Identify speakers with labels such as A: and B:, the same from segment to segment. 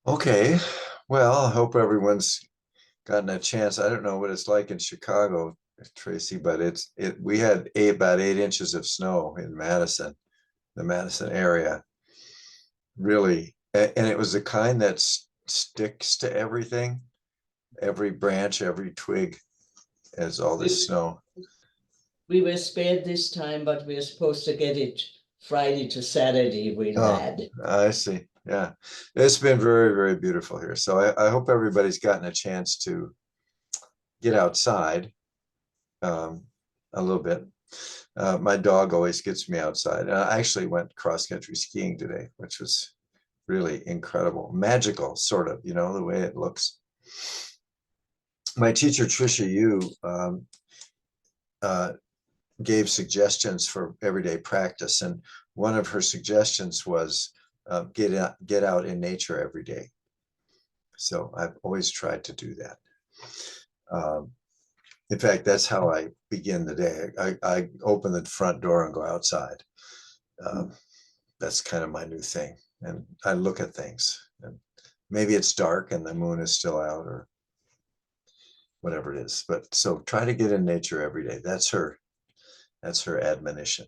A: Okay, well, I hope everyone's gotten a chance. I don't know what it's like in Chicago, Tracy, but we had about 8 inches of snow in Madison, the Madison area, really, and it was the kind that sticks to everything, every branch, every twig, as all this
B: We,
A: snow.
B: we were spared this time, but we were supposed to get it Friday to Saturday. We
A: Oh,
B: had.
A: I see. Yeah, it's been very, very beautiful here. So I hope everybody's gotten a chance to get outside um, a little bit. My dog always gets me outside. I actually went cross country skiing today, which was really incredible, magical, sort of, the way it looks. My teacher, Trisha Yu, uh, gave suggestions for everyday practice. And one of her suggestions was get out in nature every day. So I've always tried to do that. Um, in fact, that's how I begin the day. I open the front door and go outside. Um, that's kind of my new thing. And I look at things, and maybe it's dark and the moon is still out or whatever it is. But so try to get in nature every day. That's her admonition.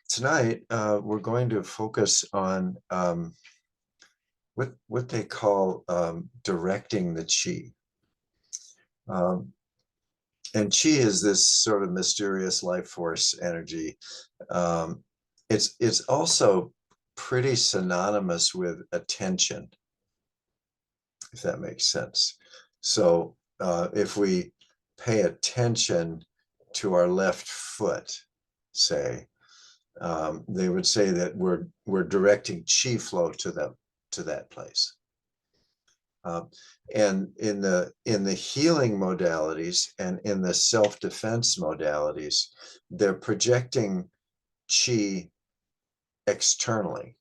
A: Tonight we're going to focus on what they call directing the chi. Um, and chi is this sort of mysterious life force energy. Um, it's also pretty synonymous with attention, if that makes sense. So if we pay attention to our left foot, say, they would say that we're directing chi flow to that place. Um, and in the healing modalities and in the self-defense modalities, they're projecting chi externally.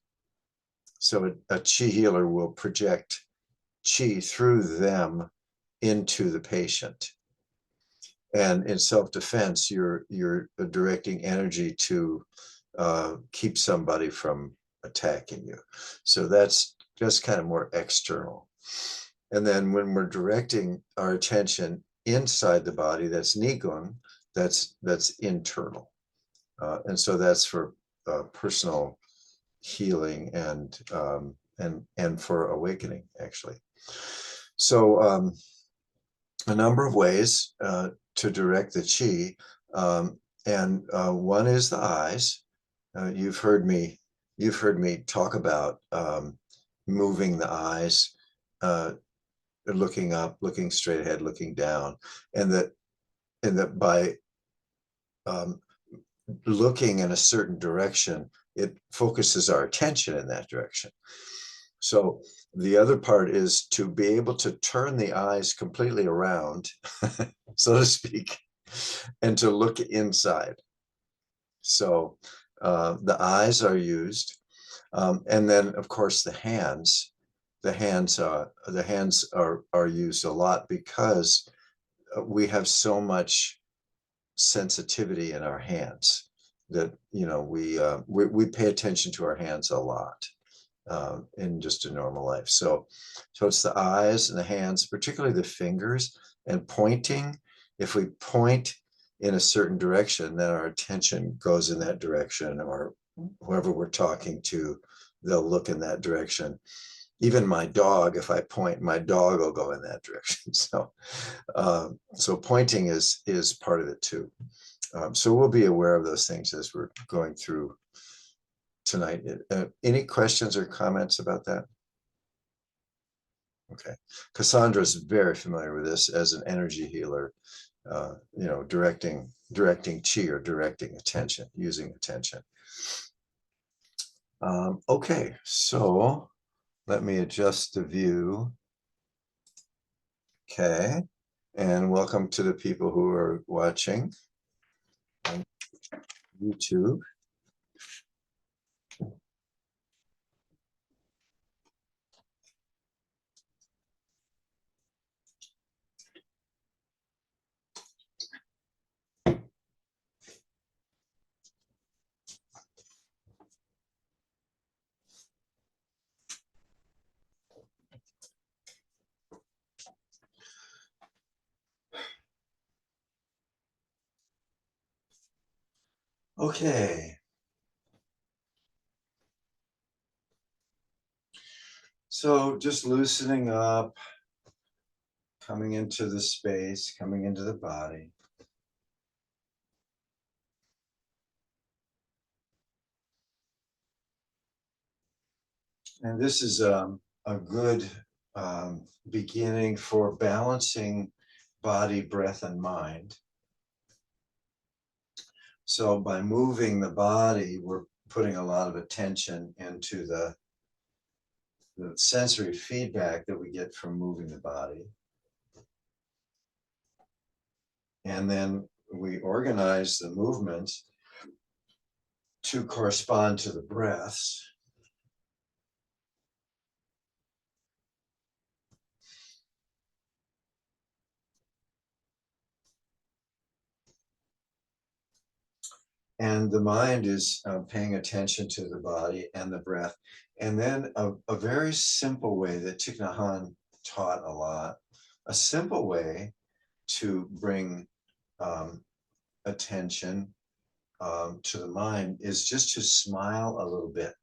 A: So a chi healer will project chi through them into the patient. And in self-defense, you're directing energy to keep somebody from attacking you. So that's just kind of more external. And then when we're directing our attention inside the body, that's Qigong, that's internal. And so that's for personal healing and for awakening, actually. So a number of ways to direct the chi, and one is the eyes. You've heard me talk about moving the eyes, uh, looking up, looking straight ahead, looking down, and that by um, looking in a certain direction, it focuses our attention in that direction. So the other part is to be able to turn the eyes completely around, so to speak, and to look inside. So the eyes are used, and then of course the hands. The hands are used a lot because we have so much sensitivity in our hands that we pay attention to our hands a lot in just a normal life. So it's the eyes and the hands, particularly the fingers, and pointing. If we point in a certain direction, then our attention goes in that direction, or whoever we're talking to, they'll look in that direction. Even my dog, if I point, my dog will go in that direction. So pointing is part of it too. So we'll be aware of those things as we're going through tonight. Any questions or comments about that? Okay. Cassandra's very familiar with this as an energy healer, directing chi or directing attention, using attention. Okay, so let me adjust the view. Okay, and welcome to the people who are watching on YouTube. Okay. So just loosening up, coming into the space, coming into the body. And this is a good beginning for balancing body, breath, and mind. So by moving the body, we're putting a lot of attention into the sensory feedback that we get from moving the body. And then we organize the movement to correspond to the breaths. And the mind is paying attention to the body and the breath. And then a very simple way that Thich Nhat Hanh taught a lot, a simple way to bring attention to the mind is just to smile a little bit.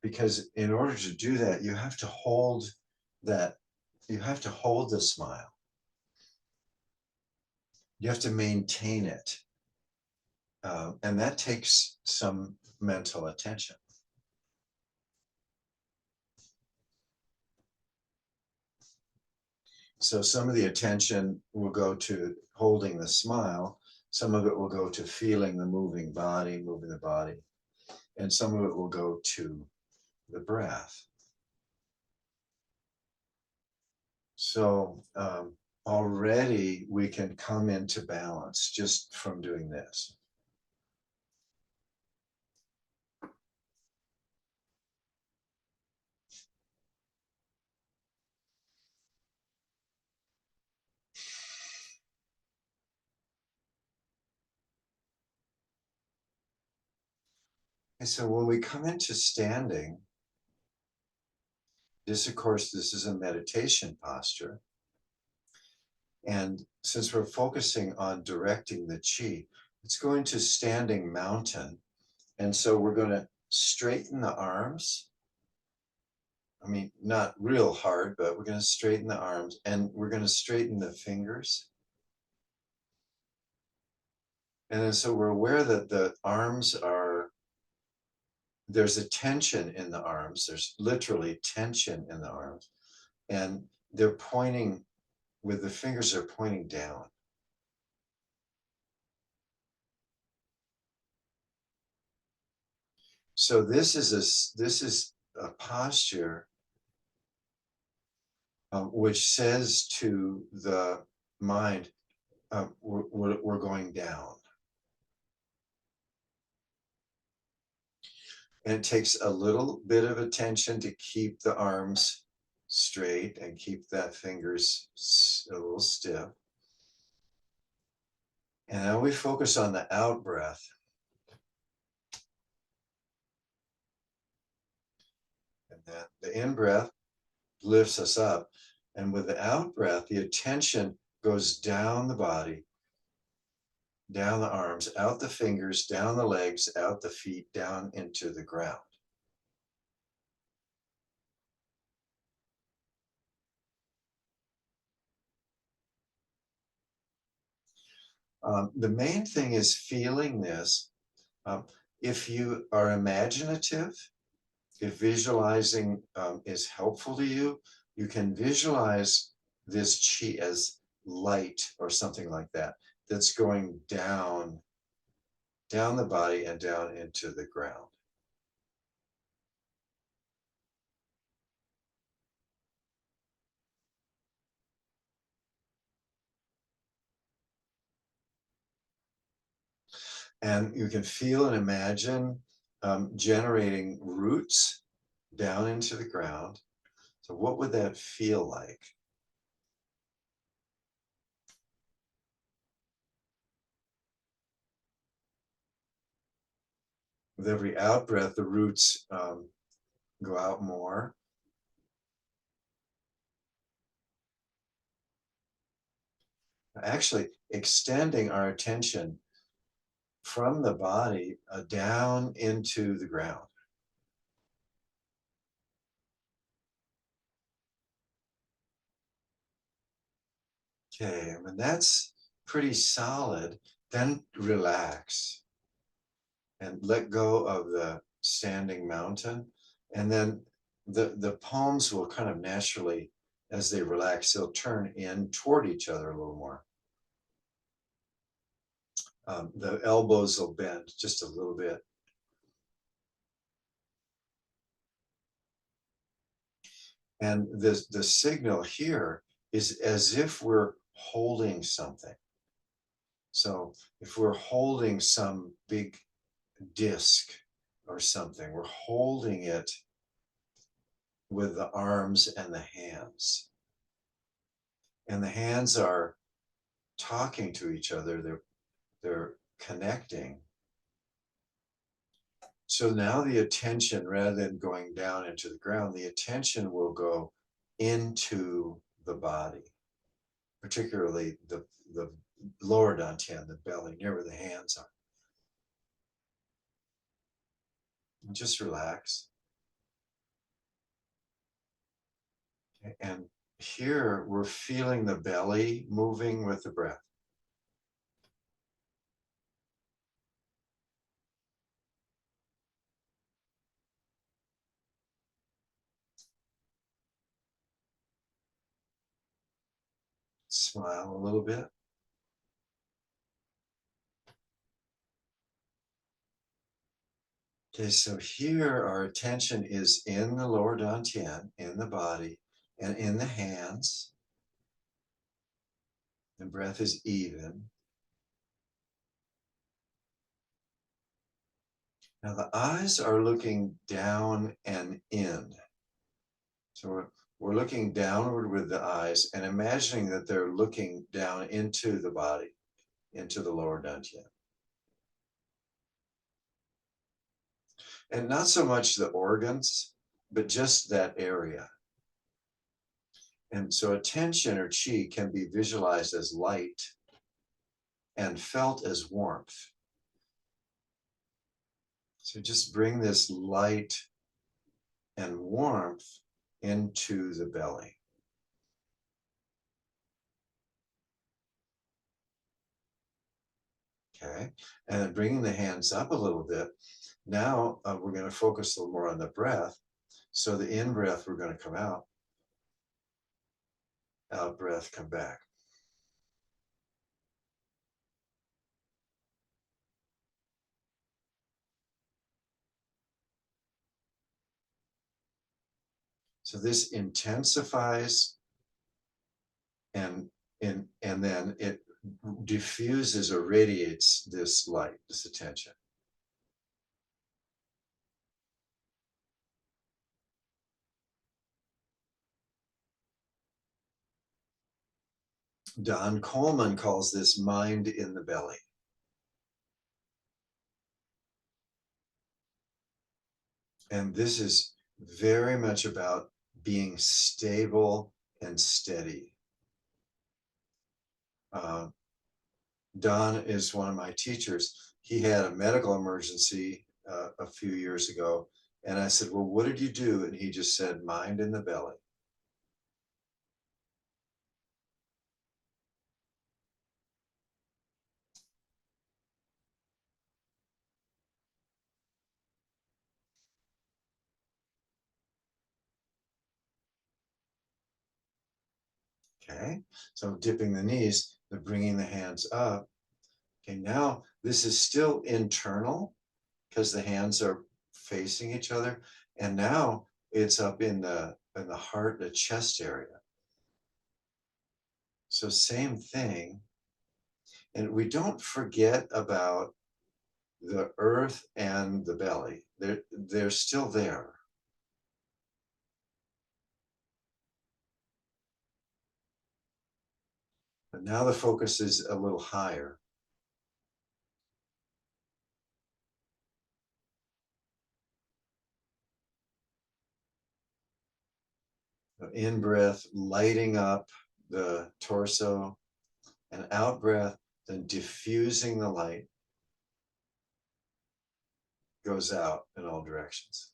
A: Because in order to do that, you have to hold that, you have to hold the smile. You have to maintain it. And that takes some mental attention. So some of the attention will go to holding the smile. Some of it will go to feeling the moving the body. And some of it will go to the breath. So already we can come into balance just from doing this. And so when we come into standing, this, of course, this is a meditation posture. And since we're focusing on directing the chi, it's going to standing mountain. And so we're going to straighten the arms. I mean, not real hard, but we're going to straighten the arms and we're going to straighten the fingers. And then so we're aware that the arms are, there's a tension in the arms. There's literally tension in the arms. And they're pointing, with the fingers, they're pointing down. So this is a posture which says to the mind, we're going down. And it takes a little bit of attention to keep the arms straight and keep that fingers a little stiff. And now we focus on the out breath. And then the in breath lifts us up. And with the out breath, the attention goes down the body, down the arms, out the fingers, down the legs, out the feet, down into the ground. The main thing is feeling this. If you are imaginative, if visualizing is helpful to you, you can visualize this chi as light or something like that, that's going down the body and down into the ground. And you can feel and imagine generating roots down into the ground. So what would that feel like? With every out breath, the roots go out more. Actually, extending our attention from the body down into the ground. Okay, when that's pretty solid, then relax and let go of the standing mountain. And then the palms will kind of naturally, as they relax, they'll turn in toward each other a little more. The elbows will bend just a little bit. And the signal here is as if we're holding something. So if we're holding some big disc or something, we're holding it with the arms and the hands. And the hands are talking to each other, they're connecting. So now the attention, rather than going down into the ground, the attention will go into the body, particularly the lower dantian, the belly, near where the hands are. And just relax. Okay. And here we're feeling the belly moving with the breath. Smile a little bit. Okay, so here our attention is in the lower dantian, in the body, and in the hands. The breath is even. Now the eyes are looking down and in. So we're looking downward with the eyes and imagining that they're looking down into the body, into the lower dantian. And not so much the organs, but just that area. And so attention or qi can be visualized as light and felt as warmth. So just bring this light and warmth into the belly. Okay, and then bringing the hands up a little bit. Now we're going to focus a little more on the breath. So the in breath, we're going to come out. Out breath, come back. So this intensifies and then it diffuses or radiates this light, this attention. Don Coleman calls this mind in the belly. And this is very much about being stable and steady. Don is one of my teachers. He had a medical emergency a few years ago. And I said, well, what did you do? And he just said, mind in the belly. Okay, so dipping the knees, but bringing the hands up. Okay, now this is still internal because the hands are facing each other. And now it's up in the heart, the chest area. So same thing. And we don't forget about the earth and the belly. They're still there. But now the focus is a little higher. In breath, lighting up the torso, and out breath, then diffusing the light. goes out in all directions.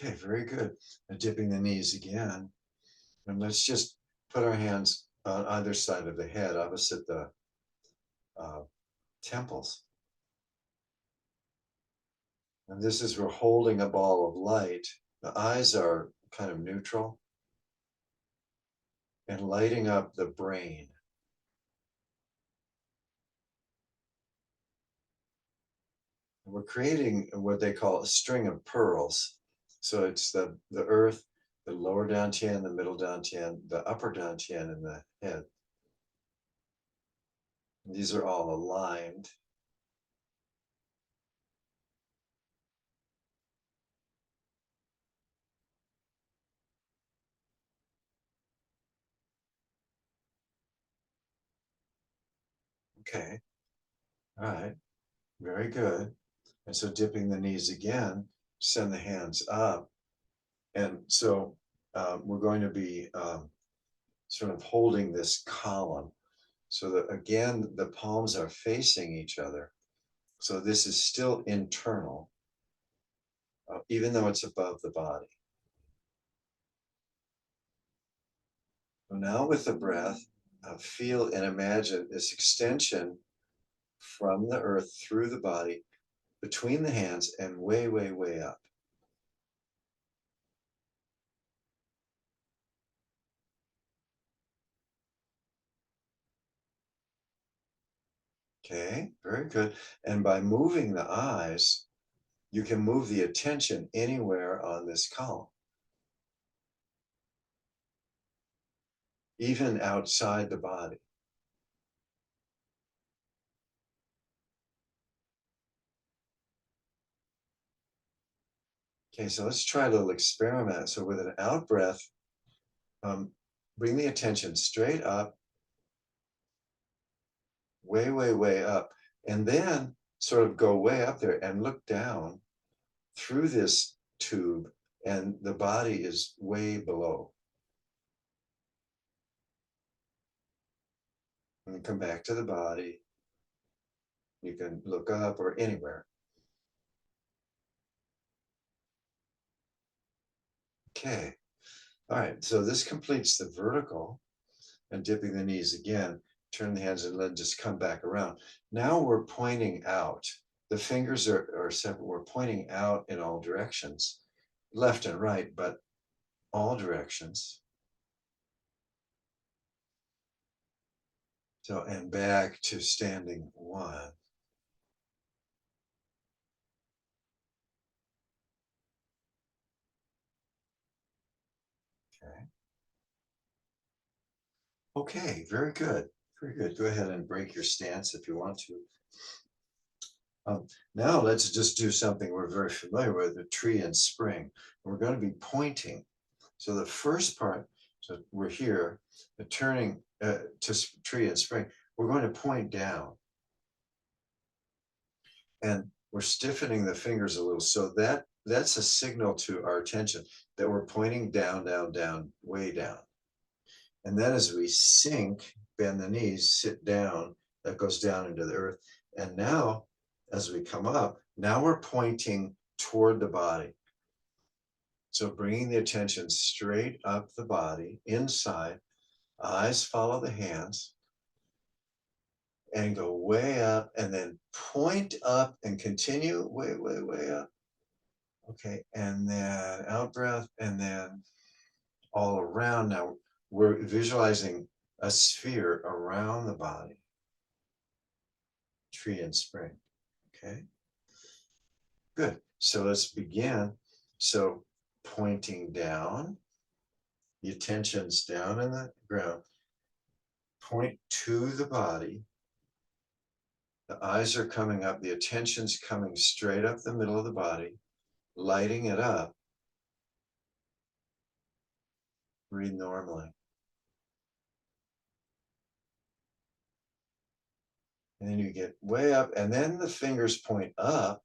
A: Okay, very good. And dipping the knees again. And let's just put our hands on either side of the head, opposite the uh, temples. And this is we're holding a ball of light. The eyes are kind of neutral and lighting up the brain. We're creating what they call a string of pearls. So it's the earth, the lower dantian, the middle dantian, the upper dantian, and the head. And these are all aligned. Okay. All right. Very good. And so dipping the knees again, send the hands up. And so we're going to be sort of holding this column so that again, the palms are facing each other. So this is still internal, even though it's above the body. So now with the breath, feel and imagine this extension from the earth through the body, between the hands and way, way, way up. Okay, very good. And by moving the eyes, you can move the attention anywhere on this column, even outside the body. Okay, so let's try a little experiment. So with an out breath, bring the attention straight up, way, way, way up, and then sort of go way up there and look down through this tube, and the body is way below. And come back to the body. You can look up or anywhere. Okay. All right. So this completes the vertical, and dipping the knees again. Turn the hands and then just come back around. Now we're pointing out. The fingers are separate. We're pointing out in all directions, left and right, but all directions. So, and back to standing one. Okay. Okay, very good. Very good. Go ahead and break your stance if you want to. Now let's just do something we're very familiar with, the tree and spring. We're going to be pointing. So the first part, so we're here, the turning to tree and spring, we're going to point down. And we're stiffening the fingers a little. So that's a signal to our attention that we're pointing down, down, down, way down. And then as we sink, bend the knees, sit down, that goes down into the earth. And now, as we come up, now we're pointing toward the body. So bringing the attention straight up the body, inside, eyes follow the hands, and go way up, and then point up and continue way, way, way up. Okay, and then out breath, and then all around. Now we're visualizing a sphere around the body, tree and spring. Okay, good. So let's begin. So pointing down, the attention's down in the ground. Point to the body. The eyes are coming up. The attention's coming straight up the middle of the body, lighting it up. Breathe normally. And then you get way up, and then the fingers point up.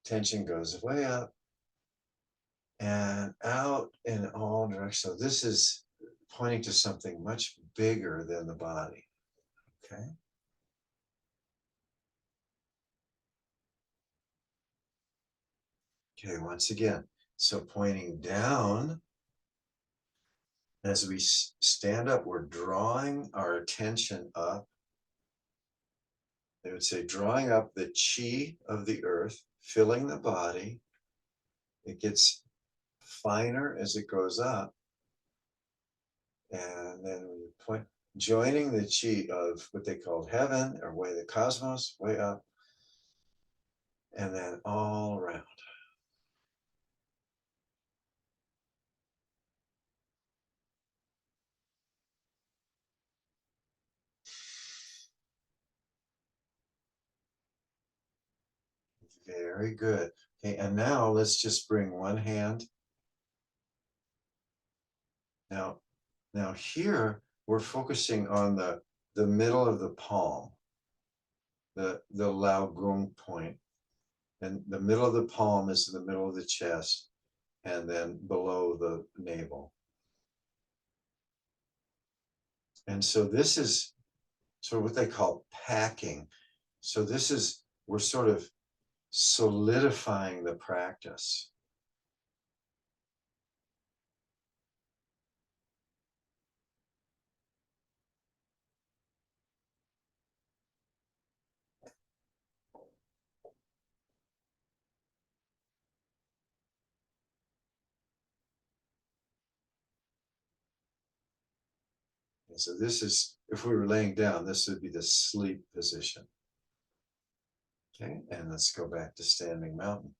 A: Tension goes way up and out in all directions. So this is pointing to something much bigger than the body. Okay. Okay, once again. So pointing down, as we stand up, we're drawing our attention up. They would say drawing up the chi of the earth, filling the body. It gets finer as it goes up. And then we point, joining the chi of what they called heaven or way the cosmos, way up, and then all around. Very good. Okay, and now let's just bring one hand. Now here we're focusing on the middle of the palm, the Lao Gong point. And the middle of the palm is in the middle of the chest and then below the navel. And so this is sort of what they call packing. So this is, we're sort of solidifying the practice. And so this is, if we were laying down, this would be the sleep position. Okay, and let's go back to standing mountain.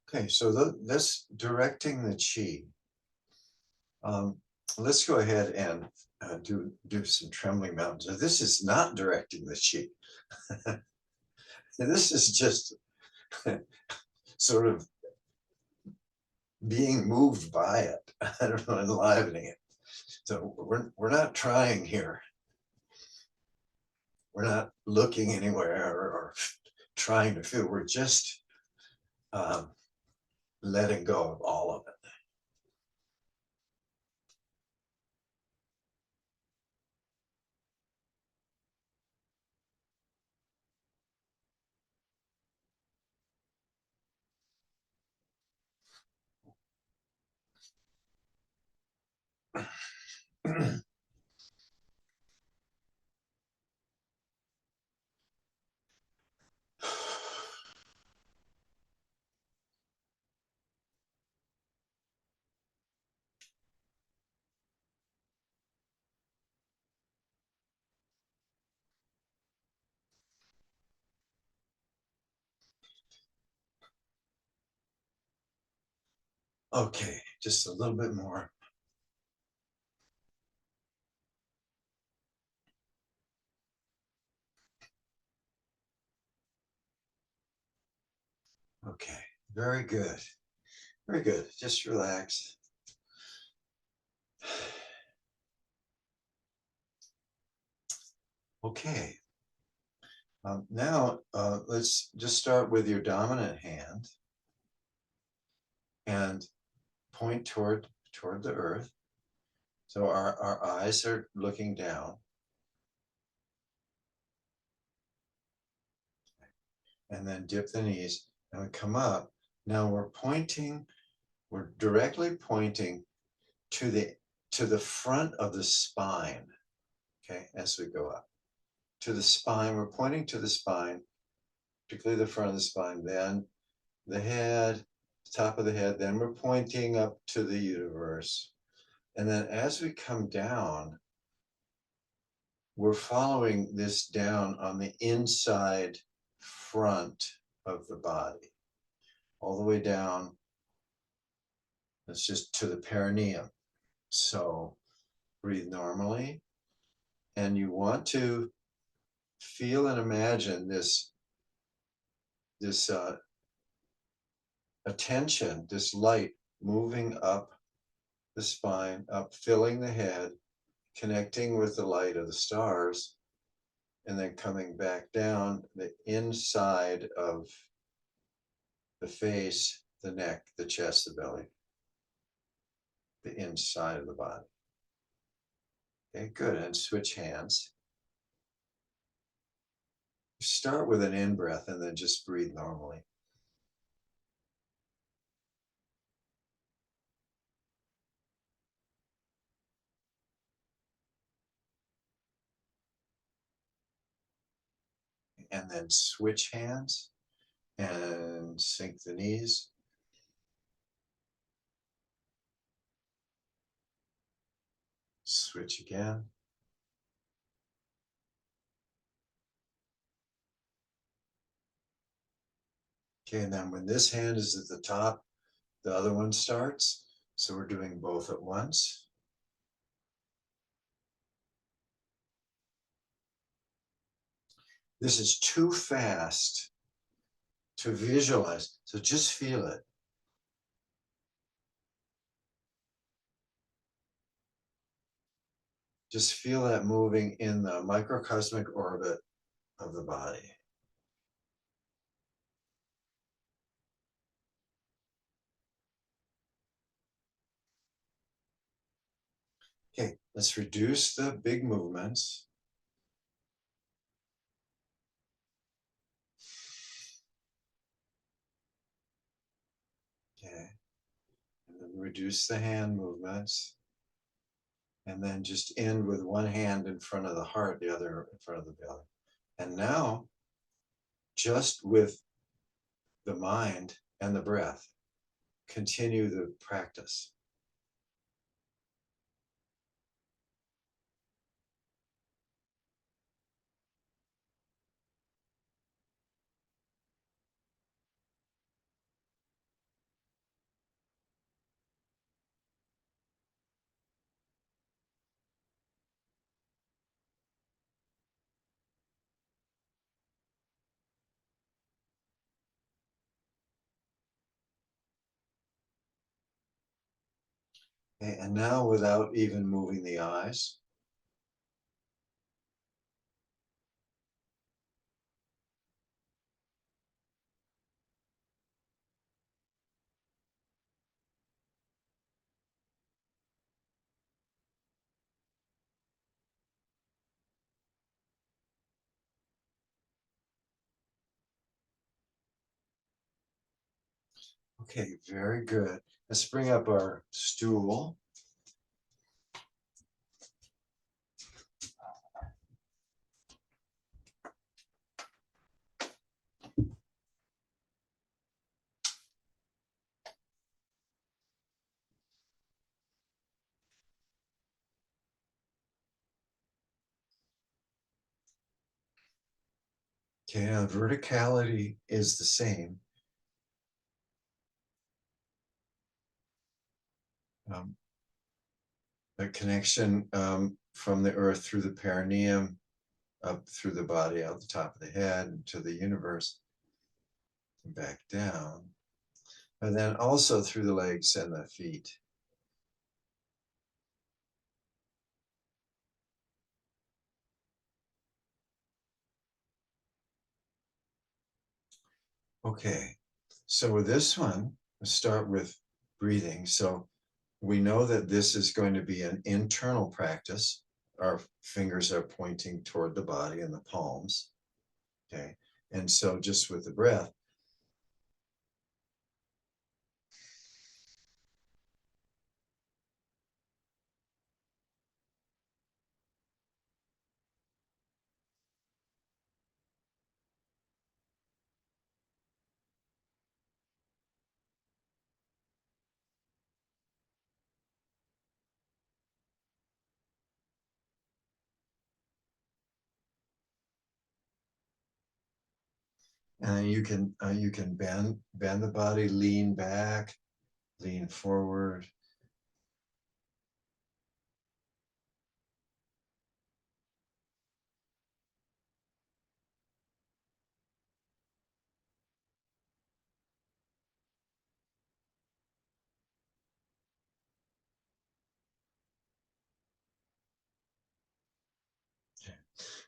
A: Okay, so that's directing the chi. Let's go ahead and do some trembling mountains. Now, this is not directing the chi. This is just sort of being moved by it. I don't know, enlivening it. So we're not trying here. We're not looking anywhere or trying to feel. We're just letting go of all of it. Okay, just a little bit more. Okay, very good. Very good. Just relax. Okay. Now, let's just start with your dominant hand and point toward the earth. So our eyes are looking down. And then dip the knees and we come up. Now we're directly pointing to the front of the spine. Okay, as we go up. To the spine, we're pointing to the spine, particularly the front of the spine, then the head, top of the head, then we're pointing up to the universe. And then as we come down, we're following this down on the inside front of the body, all the way down. That's just to the perineum. So breathe normally. And you want to feel and imagine this attention, this light moving up the spine, up, filling the head, connecting with the light of the stars, and then coming back down the inside of the face, the neck, the chest, the belly, the inside of the body. Okay, good. And switch hands. Start with an in breath and then just breathe normally. And then switch hands and sink the knees. Switch again. Okay, and then when this hand is at the top, the other one starts. So we're doing both at once. This is too fast to visualize, so just feel it. Just feel that moving in the microcosmic orbit of the body. Okay, let's reduce the big movements. Okay, and then reduce the hand movements. And then just end with one hand in front of the heart, the other in front of the belly. And now, just with the mind and the breath, continue the practice. Okay, and now, without even moving the eyes, okay, very good. Let's bring up our stool. Okay, now verticality is the same. The connection from the earth through the perineum, up through the body, out the top of the head, to the universe, and back down. And then also through the legs and the feet. Okay, so with this one, let's start with breathing. So we know that this is going to be an internal practice. Our fingers are pointing toward the body and the palms. Okay, and so just with the breath, and you can bend the body, lean back, lean forward.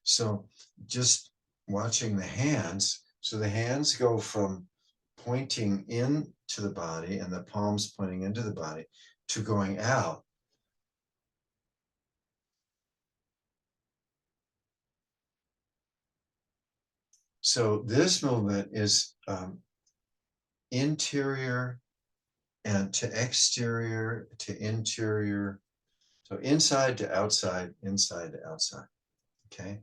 A: So just watching the hands. So the hands go from pointing into the body and the palms pointing into the body to going out. So this movement is interior and to exterior to interior. So inside to outside, inside to outside. Okay.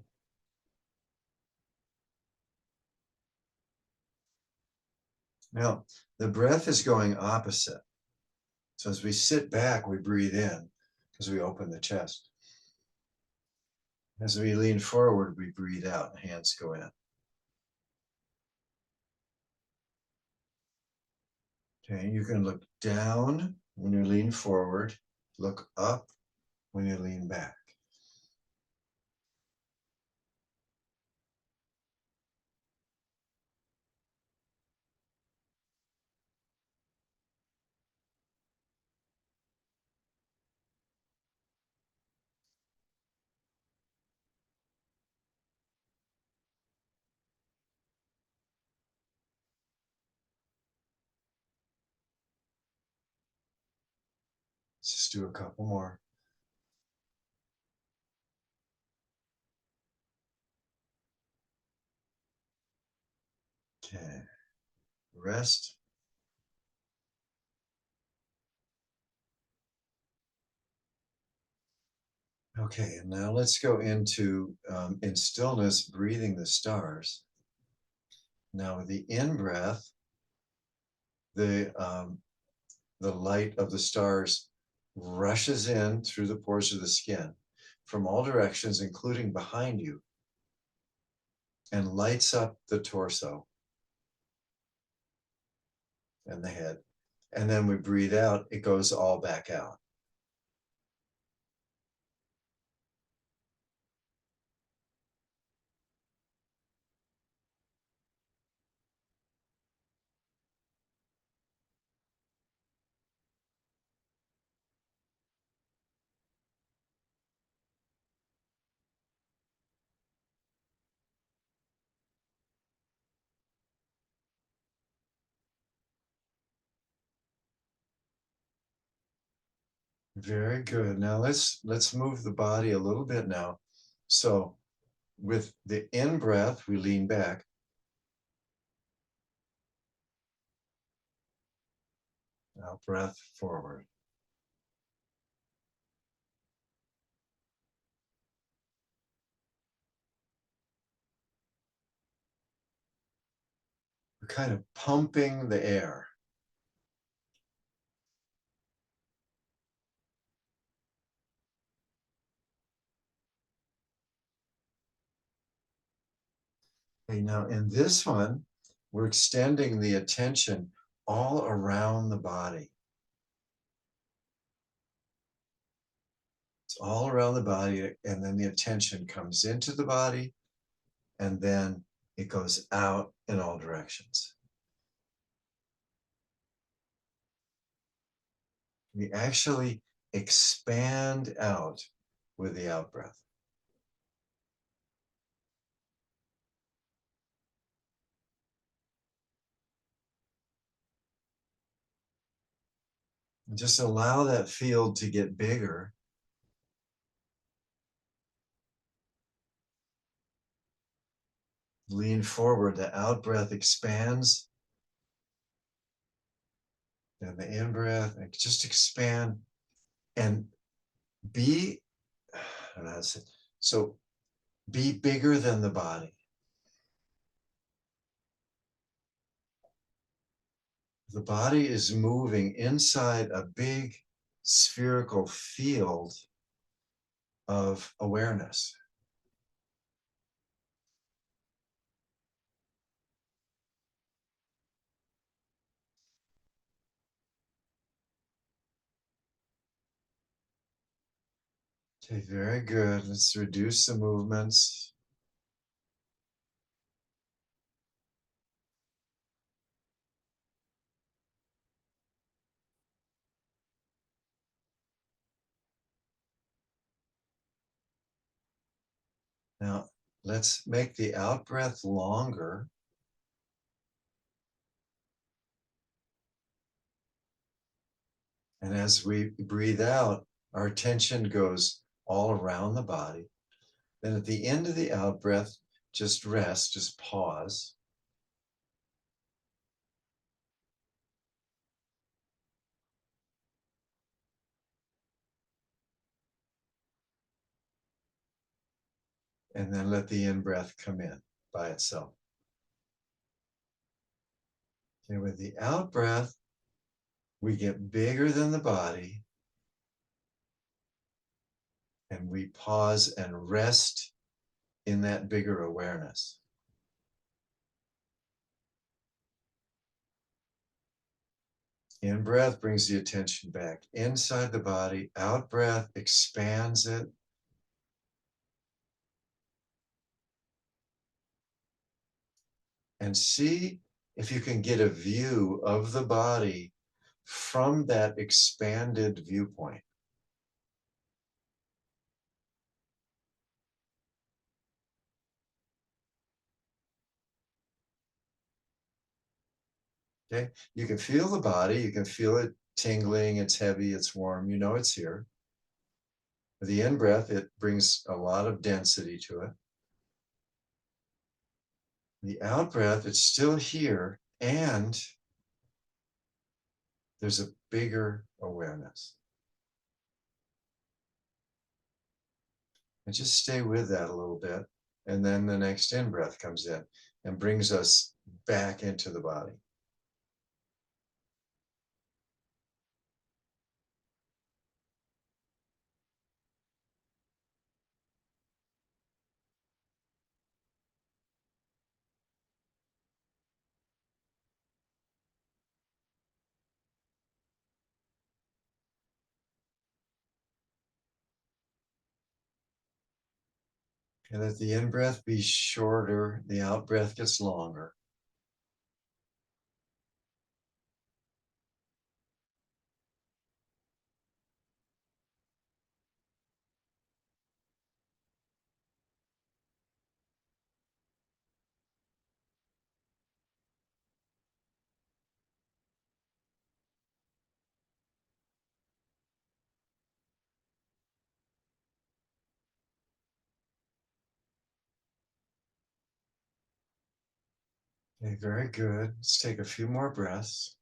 A: Now, the breath is going opposite. So as we sit back, we breathe in because we open the chest. As we lean forward, we breathe out, hands go in. Okay, you can look down when you lean forward, look up when you lean back. Let's just do a couple more. Okay, rest. Okay, and now let's go into, in stillness, breathing the stars. Now with the in-breath, the light of the stars rushes in through the pores of the skin from all directions, including behind you, and lights up the torso and the head. And then we breathe out, it goes all back out. Very good. Now let's move the body a little bit now. So with the in breath, we lean back. Out breath forward. We're kind of pumping the air. Okay, now in this one, we're extending the attention all around the body. It's all around the body, and then the attention comes into the body, and then it goes out in all directions. We actually expand out with the out breath. And just allow that field to get bigger. Lean forward, the out breath expands. And the in breath, and just expand and be, I don't know how to say, so be bigger than the body. The body is moving inside a big spherical field of awareness. Okay, very good. Let's reduce the movements. Now, let's make the out breath longer. And as we breathe out, our attention goes all around the body. Then at the end of the out breath, just rest, just pause. And then let the in breath come in by itself. Okay, with the out breath, we get bigger than the body and we pause and rest in that bigger awareness. In breath brings the attention back inside the body. Out breath expands it. And see if you can get a view of the body from that expanded viewpoint. Okay, you can feel the body, you can feel it tingling, it's heavy, it's warm, you know it's here. With the in breath, it brings a lot of density to it. The out breath, it's still here, and there's a bigger awareness. And just stay with that a little bit. And then the next in breath comes in and brings us back into the body. And let the in breath be shorter, the out breath gets longer. Okay, very good. Let's take a few more breaths.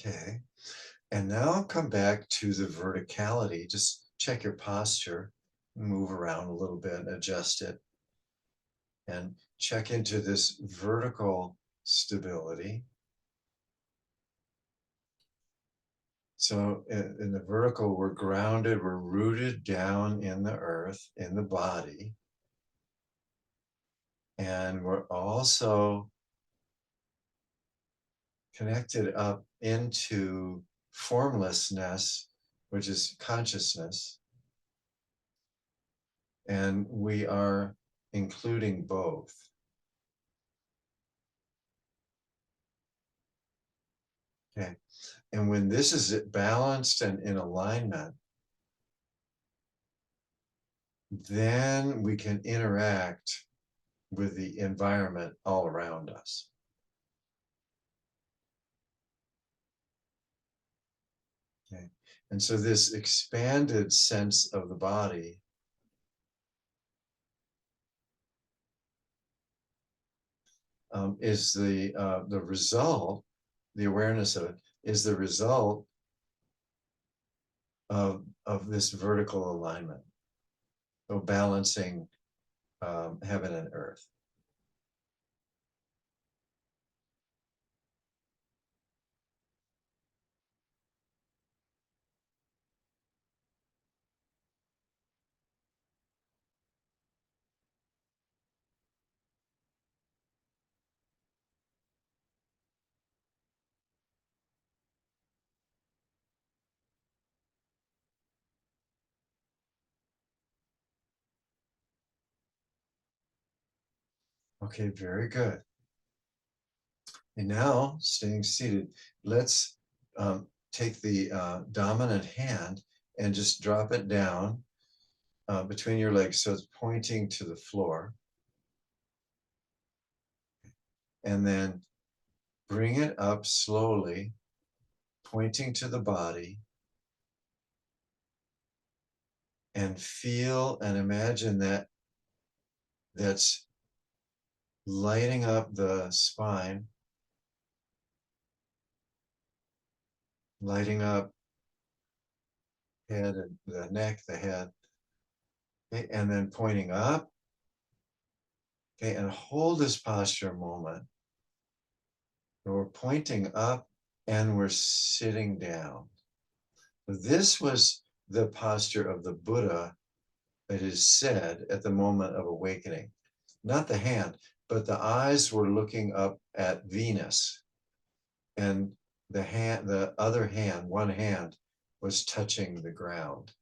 A: Okay, and now come back to the verticality. Just check your posture, move around a little bit, adjust it, and check into this vertical stability. So in the vertical, we're grounded, we're rooted down in the earth, in the body. And we're also connected up into formlessness, which is consciousness. And we are including both. Okay. And when this is balanced and in alignment, then we can interact with the environment all around us. Okay. And so this expanded sense of the body is the result, the awareness of it is the result of this vertical alignment, so balancing heaven and earth. Okay, very good. And now, staying seated, let's take the dominant hand and just drop it down between your legs so it's pointing to the floor. And then bring it up slowly, pointing to the body. And feel and imagine that that's lighting up the spine, lighting up head and the neck, the head, okay, and then pointing up, okay, and hold this posture a moment. So we're pointing up and we're sitting down. This was the posture of the Buddha, it is said, at the moment of awakening. Not the hand, but the eyes were looking up at Venus, and the other hand, one hand, was touching the ground.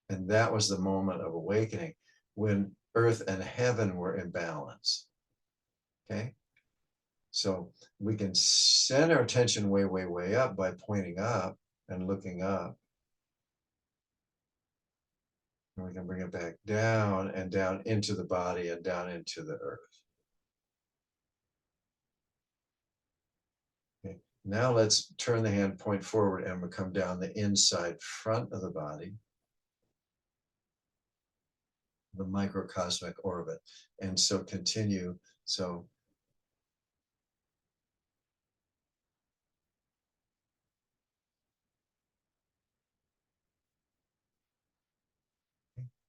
A: And that was the moment of awakening when earth and heaven were in balance. Okay. So we can send our attention way, way, way up by pointing up and looking up. And we can bring it back down and down into the body and down into the earth. Okay. Now let's turn the hand, point forward, and we'll come down the inside front of the body, the microcosmic orbit. And so continue. So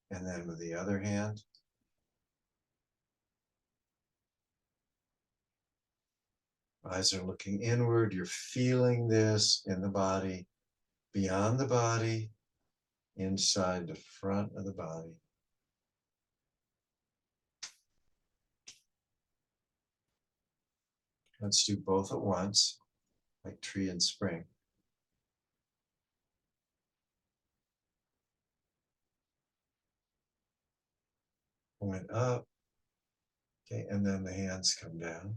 A: and then with the other hand, eyes are looking inward. You're feeling this in the body, beyond the body, inside the front of the body. Let's do both at once, like tree and spring. Point up, okay, and then the hands come down.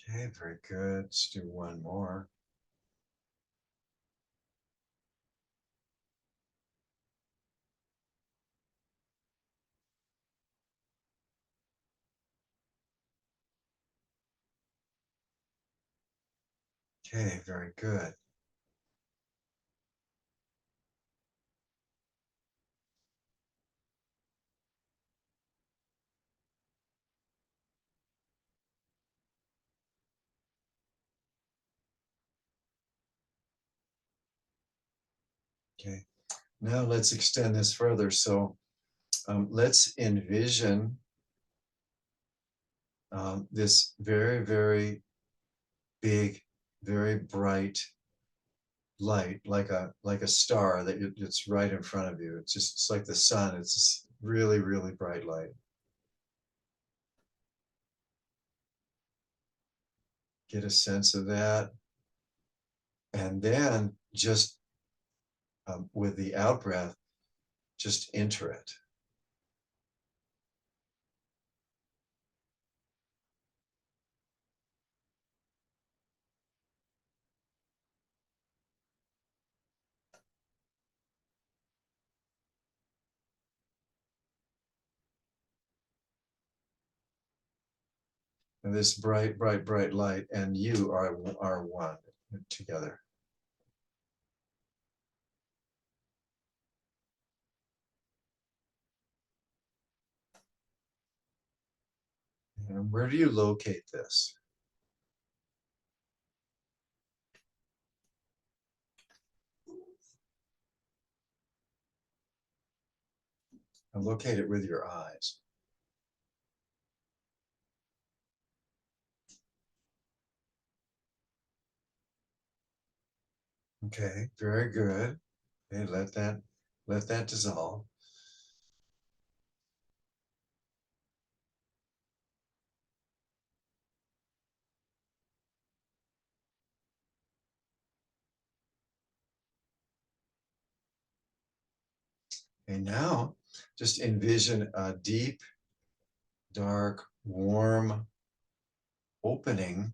A: Okay, very good. Let's do one more. Okay, very good. Okay, now let's extend this further. So let's envision this very, very big, very bright light, like a star that it's right in front of you. It's like the sun. It's just really, really bright light. Get a sense of that, and then just with the out breath, just enter it. And this bright, bright, bright light, and you are one together. And where do you locate this? And locate it with your eyes. Okay, very good. Okay, let that dissolve. And now just envision a deep, dark, warm opening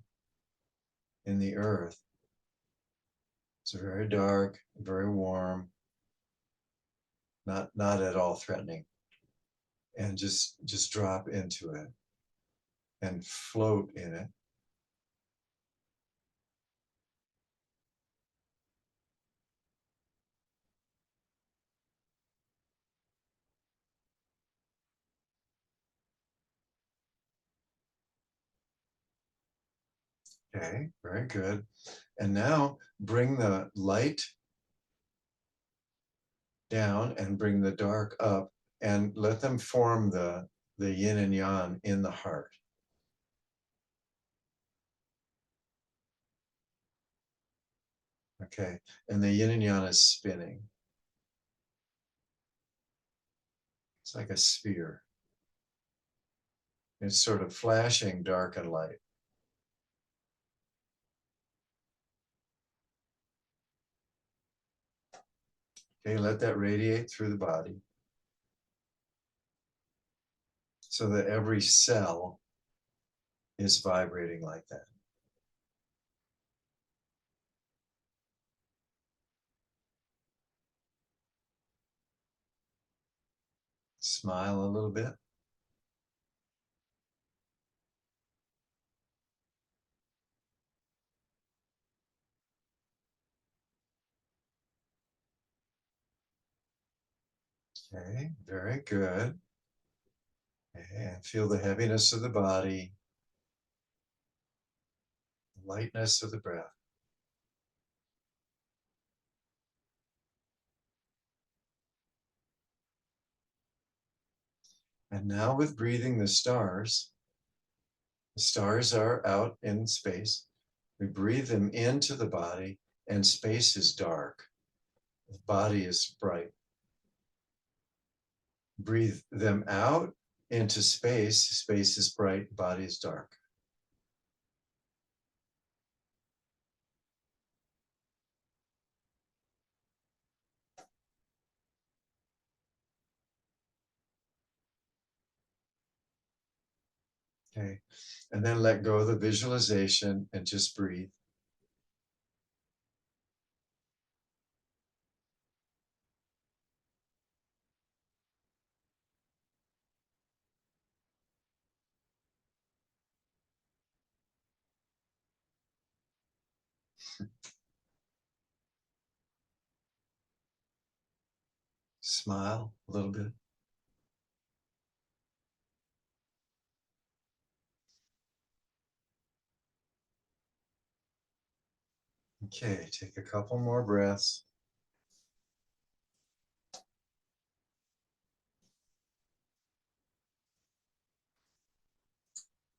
A: in the earth. It's very dark, very warm, not at all threatening. And just drop into it and float in it. Okay, very good. And now bring the light down and bring the dark up and let them form the yin and yang in the heart. Okay, and the yin and yang is spinning. It's like a sphere. It's sort of flashing dark and light. Okay, let that radiate through the body so that every cell is vibrating like that. Smile a little bit. Okay, very good. Okay, and feel the heaviness of the body, the lightness of the breath. And now with breathing the stars are out in space. We breathe them into the body and space is dark. The body is bright. Breathe them out into space. Space is bright, body is dark. Okay, and then let go of the visualization and just breathe. Smile a little bit. Okay, take a couple more breaths.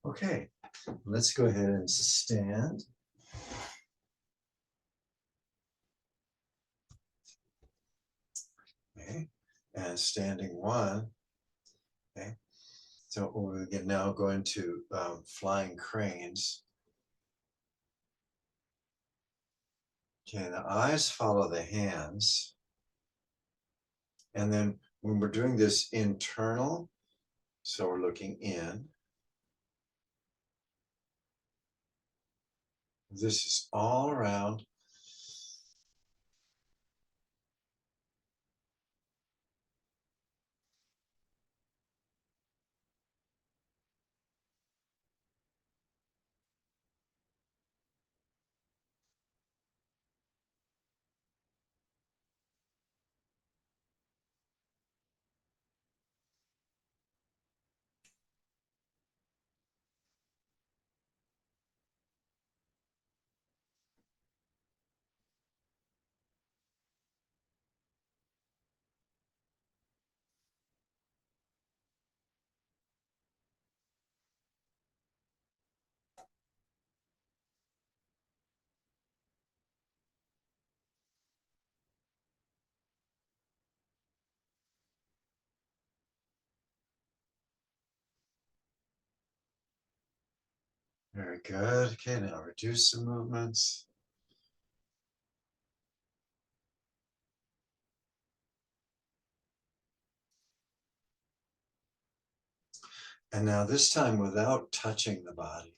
A: Okay, let's go ahead and stand. Okay, and standing one. Okay, so we're now going to flying cranes. Okay, the eyes follow the hands. And then when we're doing this internal, so we're looking in. This is all around. Very good. Okay, now reduce the movements. And now this time without touching the body.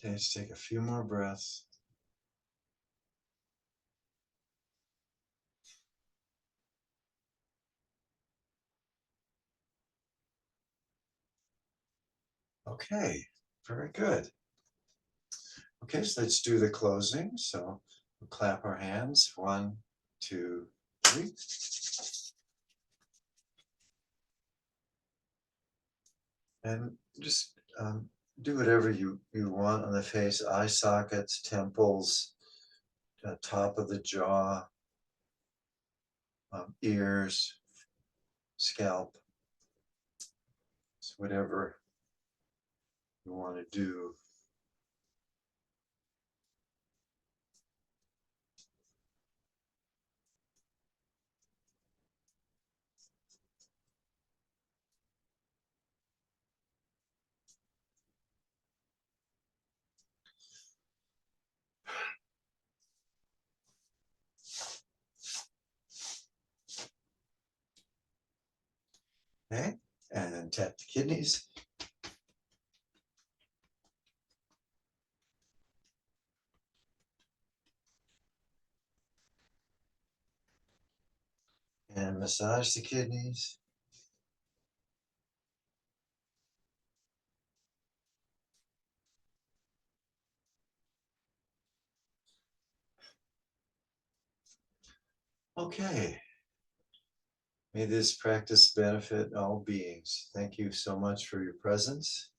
A: Okay, let's take a few more breaths. Okay, very good. Okay, so let's do the closing. So we'll clap our hands. 1, 2, 3. And just do whatever you want on the face, eye sockets, temples, top of the jaw, ears, scalp. So whatever you want to do. Okay, and tap the kidneys. And massage the kidneys. Okay. May this practice benefit all beings. Thank you so much for your presence.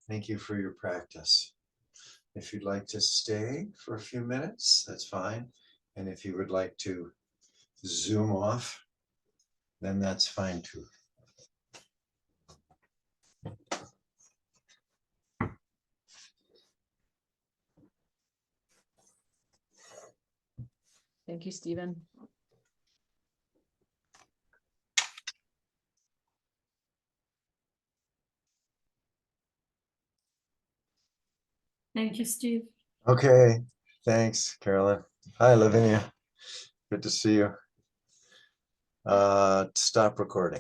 A: Thank you for your practice. If you'd like to stay for a few minutes, that's fine. And if you would like to zoom off, then that's fine too.
C: Thank you, Stephen.
D: Thank you, Steve.
A: Okay, thanks, Carolyn. Hi, Lavinia. Good to see you. Stop recording.